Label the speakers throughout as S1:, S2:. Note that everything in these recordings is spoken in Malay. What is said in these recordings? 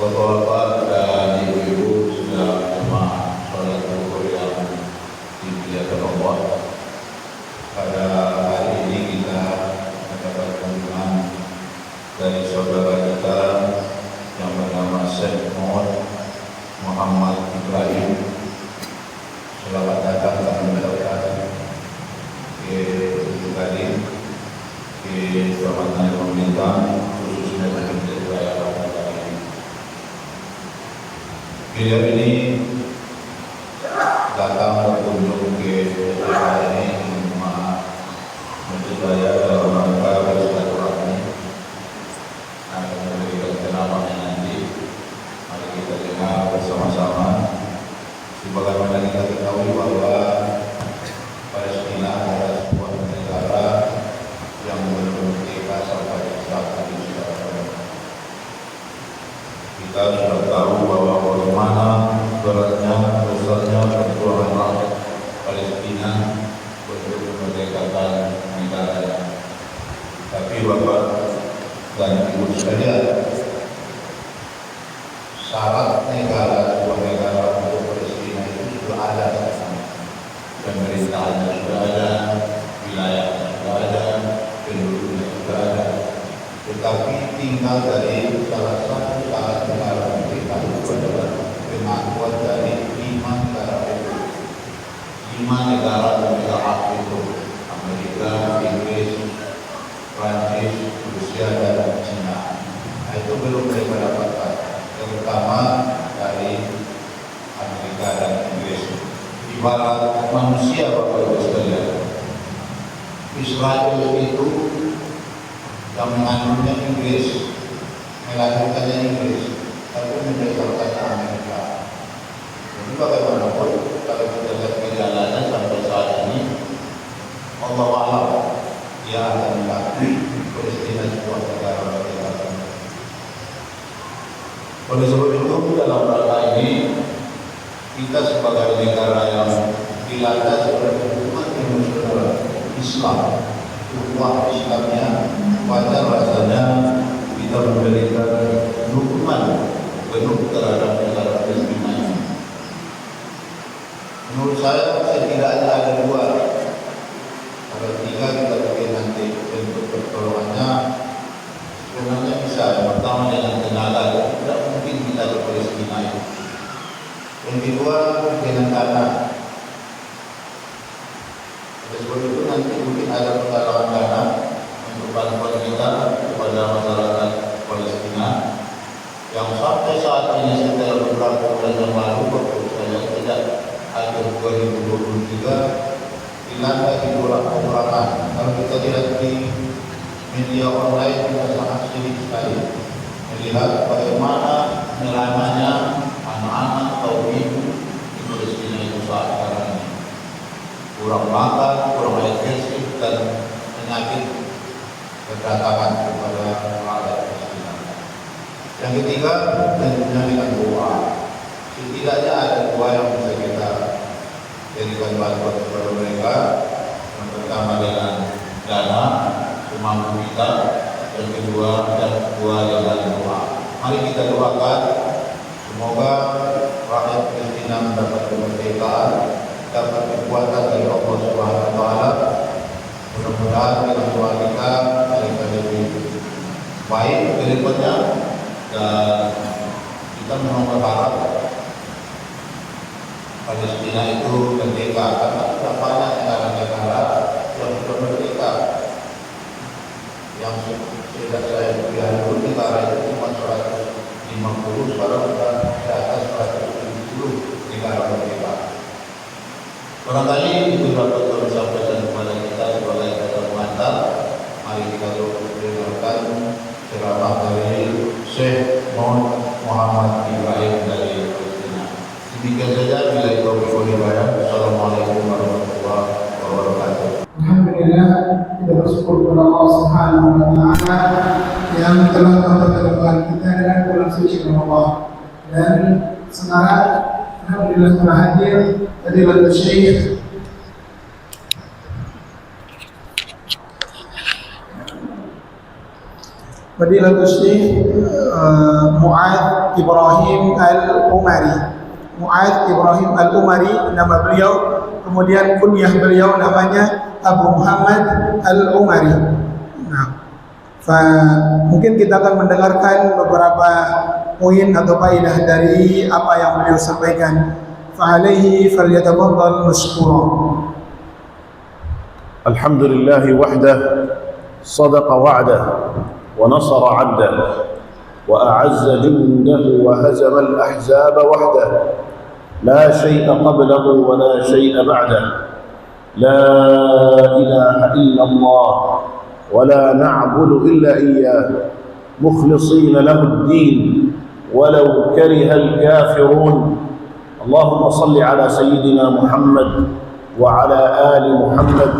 S1: Bapak-bapak dan ibu-ibu sudah jemaah sholat zuhur yang dimuliakan Allah. Pada hari ini kita mendapat kunjungan dari saudara kita yang bernama Syekh Muhammad Ibrahim. Selamat datang kami ucapkan ke tadi ke Permandan Pemerintah khususnya di wilayah Kabupaten ini. Beliau ini datang berkunjung ke daerah ini mencoba dalam rangka bersilaturahmi akan memberikan ceramahnya nanti. Mari kita dengar bersama-sama. Sebagaimana kita ketahui bahwa Palestina adalah sebuah negara yang belum merdeka sampai saat ini sudah ada. Kita sudah tahu bahwa bagaimana beratnya, besarnya perjuangan rakyat Palestina untuk memerdekakan negaranya. Tapi Bapak dan Ibu sekalian, syarat negara, sebuah negara untuk Palestina itu sudah ada sekarang. Pemerintahannya sudah ada, wilayahnya sudah ada, penduduknya sudah ada. Tetapi tinggal dari salah satu syarat negara merdeka itu adalah pengakuan dari 5 negara itu. 5 negara pemilik itu: Amerika, Inggris, Prancis, Rusia, dan China. Nah, itu belum mereka dapatkan, terutama dari Amerika dan Inggris. Ibarat manusia, Bapak Ibu sekalian, Israel itu yang mengandungnya Inggris, melahirkannya Inggris, tapi membesarkannya Amerika. Jadi bagaimanapun kalau kita lihat perjalanan sampai saat ini, Allah alam dia akan mengakui Palestina sebuah negara merdeka. Oleh sebab itu, dalam rangka ini kita sebagai negara yang dilandasi oleh hukuman internasional Islam, ukhuwah Islamnya, wajar rasanya kita memberikan dukungan penuh terhadap negara Palestina ini. Menurut saya setidaknya ada 2. Ada 3 kita pakai nanti bentuk pertolongannya. Sebenarnya bisa. Yang pertama dengan tenaga, tidak mungkin kita ke Palestina ini. Yang kedua dengan dana. Oleh sebab itu nanti mungkin ada penggalangan dana untuk bantuan kita kepada masyarakat Palestina yang sampai saat ini setelah beberapa bulan yang lalu, waktu saya tidak akhir 2023 dilanda pengurangan. Kalau kita lihat di media online, kita sangat sedih sekali melihat bagaimana neramanya anak-anak atau ibu di Palestina itu saat sekarang ini. Kurang makan, kurang air bersih, dan penyakit berdatangan kepada rakyat Palestina. Yang ketiga, tentunya dengan doa. Setidaknya ada 2 yang bisa kita jadikan bantuan kepada mereka. Yang pertama dengan dana semampu kita, yang kedua dengan doa. Mari kita doakan semoga rakyat Palestina mendapat kemerdekaan, dapat kekuatan dari Allah Subhanahu wa taala. Mudah-mudahan dengan doa kita mereka lebih baik ke depannya, dan kita memang berharap Palestina itu merdeka, karena sudah banyak negara-negara yang sudah merdeka. Yang sudah saya lihat dulu negara itu cuma 150, sekarang sudah di atas 170 negara merdeka. Barangkali itu dapat kami sampaikan kepada kita sebagai kata pengantar. Mari kita dengarkan ceramah dari Syekh Muhammad Ibrahim dari Palestina. Demikian saja, bila itu berhidayah. Assalamualaikum warahmatullahi wabarakatuh.
S2: Alhamdulillah, kita bersyukur kepada Allah Subhanahu wa taala yang telah mempertemukan kita dengan bulan suci Ramadan. Dan sekarang alhamdulillah telah hadir Fadilatul Syekh Mu'adz Ibrahim Al-Umari. Mu'adz Ibrahim Al-Umari nama beliau, kemudian kunyah beliau namanya Abu Muhammad Al-Umari. Nah, mungkin kita akan mendengarkan beberapa poin atau faedah dari apa yang beliau sampaikan. Fa'alaihi falyatafaddal mashkura.
S3: Alhamdulillah wahdah, sadaqa wa'dah, wa nasara 'abdah, wa a'azza jundahu wa hazama al-ahzaba wahdah. La shay'a qablahu wa la shay'a ba'dah. La ilaha illa Allah wa la na'budu illa iyyah, mukhlishina lahu ad-din walau kariha al-kafirun. Allahumma salli ala sayyidina Muhammad wa ala ali Muhammad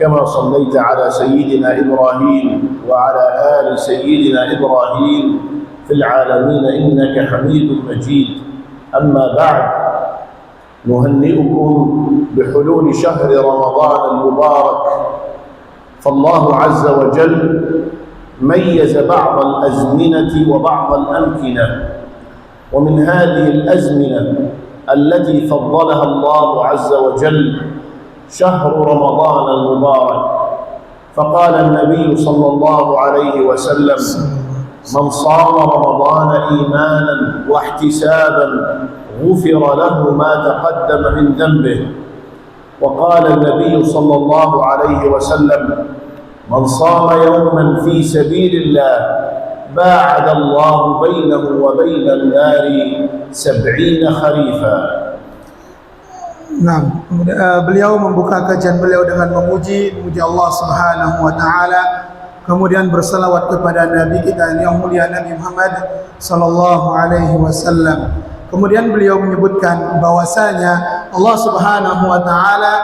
S3: kama sallaita ala sayyidina Ibrahim wa ala ali sayyidina Ibrahim fil alamin innaka Hamidum Majid. Amma ba'd, نهنئكم بحلول شهر رمضان المبارك. فالله عز وجل ميز بعض الأزمنة وبعض الأمكنة، ومن هذه الأزمنة التي فضلها الله عز وجل شهر رمضان المبارك. فقال النبي صلى الله عليه وسلم: من صام رمضان إيمانا واحتسابا غفر له ما تقدم من ذنبه. وقال النبي صلى الله عليه وسلم: من صام يوما في سبيل الله باعد الله بينه وبين النار 70 خريفا.
S2: Nah, beliau membuka kajian beliau dengan memuji Allah Subhanahu wa taala, kemudian berselawat kepada nabi kita yang mulia Nabi Muhammad sallallahu alaihi wasallam. Kemudian beliau menyebutkan bahwasanya Allah Subhanahu wa taala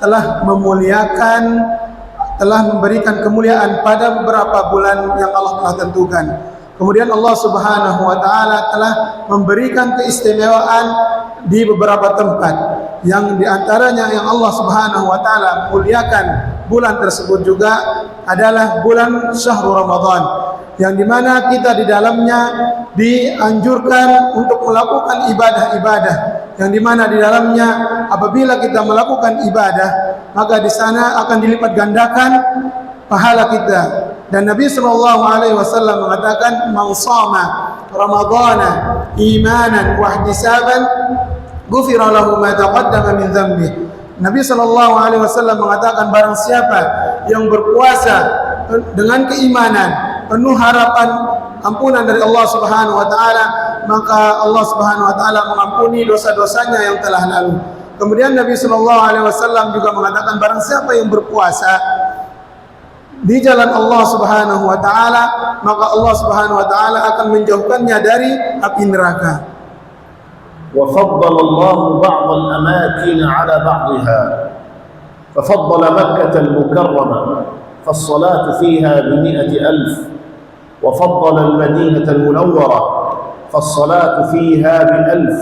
S2: telah memuliakan, telah memberikan kemuliaan pada beberapa bulan yang Allah telah tentukan. Kemudian Allah Subhanahu wa taala telah memberikan keistimewaan di beberapa tempat, yang diantaranya yang Allah Subhanahu wa taala muliakan bulan tersebut juga adalah bulan Syahrul Ramadan, yang dimana kita di dalamnya dianjurkan untuk melakukan ibadah-ibadah, yang dimana di dalamnya apabila kita melakukan ibadah maka di sana akan dilipat gandakan pahala kita. Dan Nabi sallallahu alaihi wasallam mengatakan, "Man shama Ramadhana imanan wa ihtisaban ghufira lahu ma taqaddama min dhanbi." Nabi sallallahu alaihi wasallam mengatakan, barang siapa yang berpuasa dengan keimanan, penuh harapan ampunan dari Allah Subhanahu wa taala, maka Allah Subhanahu wa taala mengampuni dosa-dosanya yang telah lalu. Kemudian Nabi sallallahu alaihi wasallam juga mengatakan, barang siapa yang berpuasa di jalan Allah Subhanahu wa taala, maka Allah Subhanahu wa taala akan menjauhkannya dari api neraka.
S3: وفضل الله بعض الأماكن على بعضها، ففضل مكة المكرمة فالصلاة فيها ب100,000، وفضل المدينة المنورة فالصلاة فيها ب1000،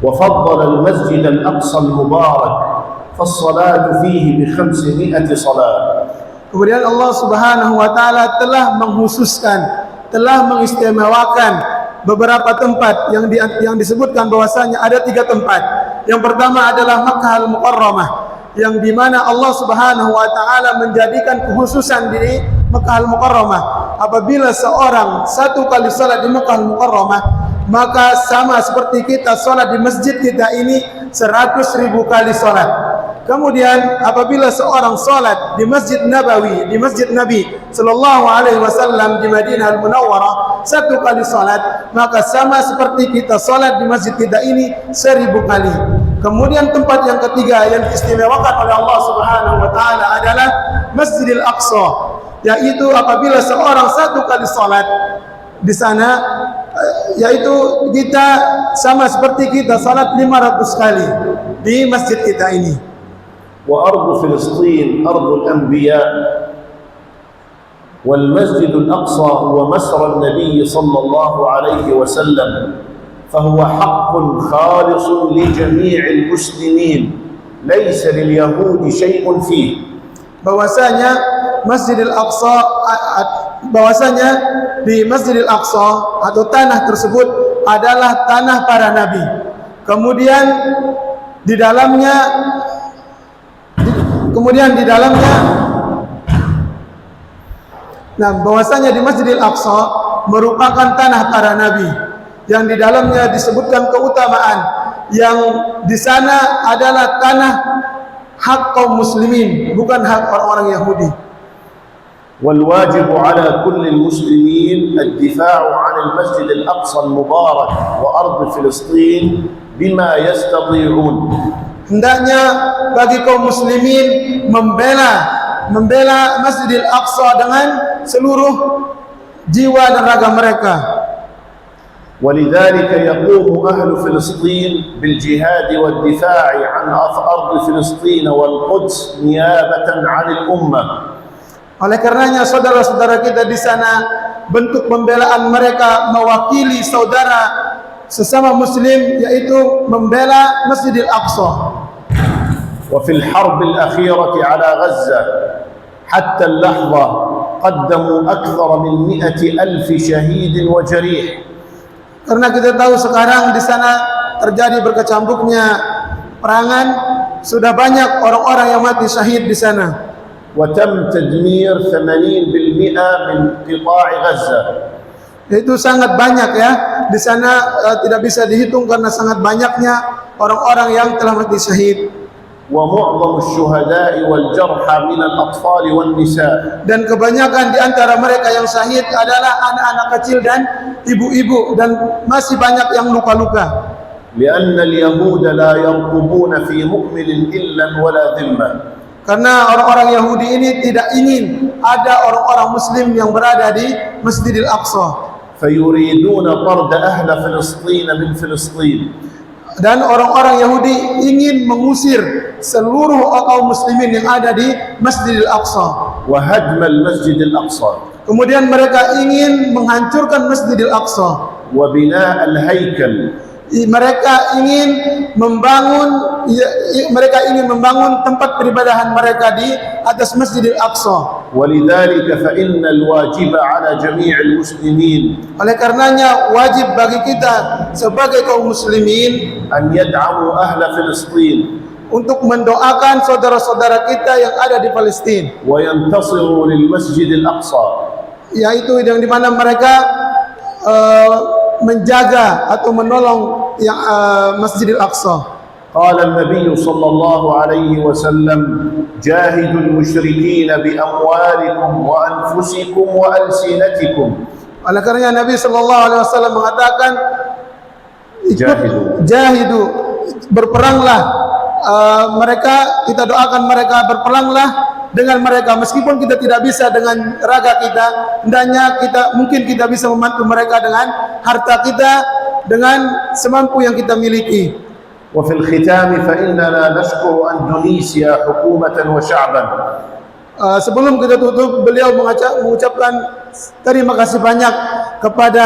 S3: وفضل المسجد الأقصى المبارك فالصلاة فيه ب500 صلاة.
S2: Kemudian Allah Subhanahu wa taala telah menghususkan, telah mengistimewakan beberapa tempat yang disebutkan bahwasanya ada 3 tempat. Yang pertama adalah Makkah Al-Mukarramah, yang dimana Allah Subhanahu wa taala menjadikan kekhususan di Makkah Al-Mukarramah. Apabila seorang 1 kali salat di Makkah Al-Mukarramah, maka sama seperti kita salat di masjid kita ini 100.000 kali salat. Kemudian apabila seorang salat di Masjid Nabawi, di Masjid Nabi sallallahu alaihi wasallam di Madinah Al-Munawwarah 1 kali salat, maka sama seperti kita salat di masjid kita ini 1000 kali. Kemudian tempat yang ketiga yang diistimewakan oleh Allah Subhanahu wa taala adalah Masjidil Aqsa, yaitu apabila seorang 1 kali salat di sana, yaitu kita sama seperti kita salat 500 kali di masjid kita ini.
S3: وأرض فلسطين أرض الأنبياء، والمسجد الأقصى هو مسرى النبي صلى الله عليه وسلم، فهو حق خالص لجميع المسلمين ليس لليهود شيء فيه.
S2: Bahwasanya Masjidil Aqsa bahwasanya di Masjidil Aqsa atau tanah tersebut adalah tanah para nabi. Kemudian di dalamnya bahwasanya di Masjidil Aqsa merupakan tanah para nabi yang di dalamnya disebutkan keutamaan yang di sana adalah tanah hak kaum muslimin, bukan hak orang-orang Yahudi.
S3: والواجب على كل المسلمين الدفاع عن المسجد الأقصى المبارك وأرض فلسطين بما يستطيعون.
S2: Hendaknya bagi kaum muslimin membela Masjidil Aqsa dengan seluruh jiwa dan raga mereka.
S3: ولذلك يقوم أهل فلسطين بالجهاد والدفاع عن أرض فلسطين والقدس نيابة عن الأمة.
S2: Oleh karenanya saudara-saudara kita di sana, bentuk pembelaan mereka mewakili saudara sesama muslim, yaitu membela Masjidil Aqsa.
S3: وفي الحرب الأخيرة على غزة حتى اللحظة قدموا أكثر من 100,000 شهيد وجريح.
S2: Karena kita tahu sekarang di sana terjadi berkecamuknya perangan, sudah banyak orang-orang yang mati syahid di sana.
S3: وتم تدمير 80% من قطاع غزة.
S2: Itu sangat banyak ya. Di sana tidak bisa dihitung karena sangat banyaknya orang-orang yang telah mati syahid.
S3: ومعظم الشهداء والجرحى من الأطفال والنساء.
S2: Dan kebanyakan di antara mereka yang syahid adalah anak-anak kecil dan ibu-ibu, dan masih banyak yang luka-luka.
S3: لأن اليهود لا يرقبون في مؤمن إلا ولا ذمة.
S2: Karena orang-orang Yahudi ini tidak ingin ada orang-orang muslim yang berada di Masjidil Aqsa.
S3: فيريدون طرد أهل فلسطين من فلسطين.
S2: Dan orang-orang Yahudi ingin mengusir seluruh kaum muslimin yang ada di Masjidil Aqsa.
S3: وهدم المسجد الأقصى.
S2: Kemudian mereka ingin menghancurkan Masjidil Aqsa.
S3: وبناء الهيكل.
S2: Mereka ingin membangun tempat peribadahan mereka di atas Masjidil Aqsa.
S3: ولذلك فإن الواجب على جميع المسلمين
S2: Oleh karenanya wajib bagi kita sebagai kaum muslimin
S3: أن يدعموا أهل فلسطين
S2: untuk mendoakan saudara-saudara kita yang ada di Palestina,
S3: وينتصروا للمسجد الأقصى.
S2: yaitu yang dimana mereka menjaga atau menolong yang Masjidil Aqsa.
S3: قال النبي صلى الله عليه وسلم جاهدوا المشركين بأموالكم وأنفسكم وألسنتكم.
S2: Oleh karenanya Nabi sallallahu alaihi wasallam mengatakan jahidu, berperanglah. Mereka, kita doakan mereka, berperanglah dengan mereka, meskipun kita tidak bisa dengan raga kita, hendaknya mungkin kita bisa membantu mereka dengan harta kita, dengan semampu yang kita miliki.
S3: وفي الختام فإننا نشكر أندونيسيا حكومة وشعبا.
S2: Sebelum kita tutup, beliau mengucapkan terima kasih banyak kepada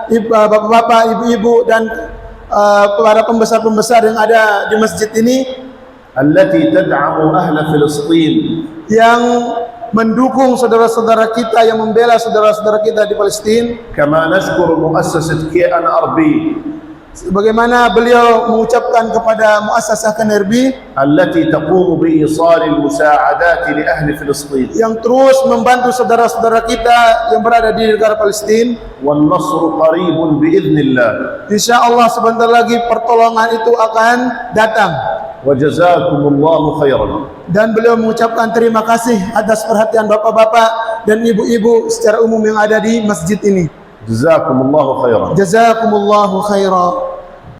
S2: bapak-bapak, ibu-ibu dan para pembesar-pembesar yang ada di masjid ini,
S3: التي تدعم أهل فلسطين.
S2: Yang mendukung saudara-saudara kita, yang membela saudara-saudara kita di Palestina.
S3: كما نشكر مؤسسة KNRB
S2: Sebagaimana beliau mengucapkan kepada Muassasah KNRB
S3: التي تقوم بإيصال المساعدات لأهل فلسطين.
S2: yang terus membantu saudara-saudara kita yang berada di negara Palestina.
S3: والنصر قريب بإذن الله.
S2: Insyaallah sebentar lagi pertolongan itu akan datang.
S3: وجزاكم الله خيرا.
S2: Dan beliau mengucapkan terima kasih atas perhatian bapak-bapak dan ibu-ibu secara umum yang ada di masjid ini.
S3: جزاكم الله خيرا.
S2: Jazakumullahu khairan.